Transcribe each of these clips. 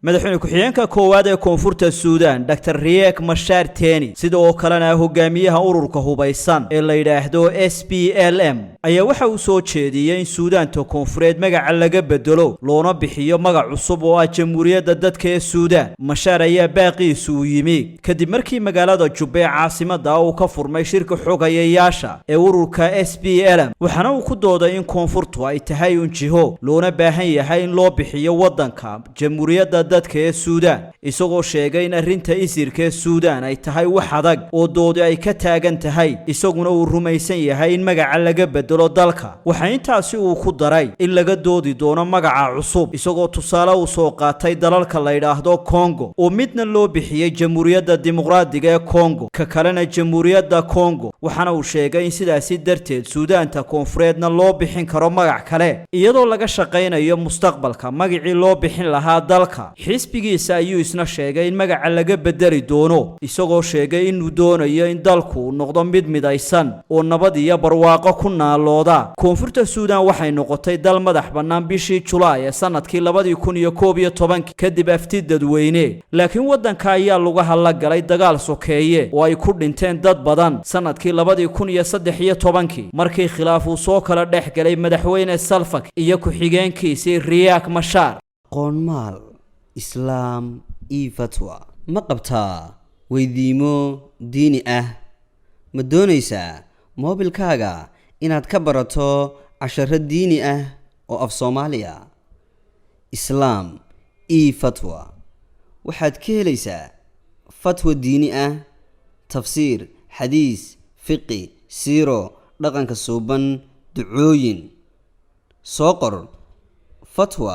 madaxweyne ku-xigeenka koowaad ee koonfurta Suudaan Dr. Riek Machar Teni sidoo kalena hogaamiyaha ururka hubeysan ee la yiraahdo SPLM ayaa waxa uu soo jeediyay in Suudaanta koonfureed magaca laga bedelo loona bixiyo magac cusub oo ah Jamhuuriyadda Dadka ee Suudaan. Machar ayaa baaqiisu u yimi kadib markii magaalada Juba caasimadda uu ka furmay shirka xogayaasha ee ururka SPLM waxaana uu ku dooday in koonfurtu ay tahay jiho loona baahan yahay in loo bixiyo wadanka Jamhuuriyadda Dadka ee Suudaan isagoo sheegay in arrinta isirka ee Suudaan ay tahay wax adag oo doodi ay ka taagan tahay isaguna uu rumaysan yahay in magaca laga bedelo dalka. waxa intaasi uu ku daray in laga doodi doono magaca cusub isagoo tusaale u soo qaatay dalalka la yiraahdo Congo oo midna loo bixiyay Jamhuuriyadda Dimuqraadiga ee Congo ka kalena Jamhuuriyadda Congo waxaana uu sheegay in sidaasi darteed Suudaanta koonfureedna loo bixin karo magac kale iyadoo laga shaqeynayo mustaqbalka magacii loo bixin lahaa dalka. xisbigiisa ayuu isna sheegay in magaca laga bedeli doono isagoo sheegay in uu doonayo in dalku noqdo mid midaysan oo nabad iyo barwaaqo ku naalooda. koonfurta Suudaan waxay noqotay dal madax bannaan bishii Julaay ee sanadkii 2011 kadib afti dadweyne laakiin wadanka ayaa lagu halagalay dagaal sokeeye oo ay ku dhinteen dad badan sanadkii 2013 markii khilaaf uu soo kala dhex galay madaxweyne Salva Kiir iyo ku-xigeenkiisii Riek Machar. qoonmaal islaam iyo fatwa ma qabtaa weydiimo diini ah ma doonaysaa moobilkaaga inaad ka barato casharo diini ah oo af Soomaaliya islaam iyo fatwa waxaad ka helaysaa fatwa diini ah tafsiir xadiis fiqi siiro dhaqanka suuban ducooyin soo qor fatwa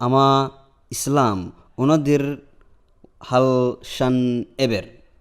ama islaam una dir hal shan eber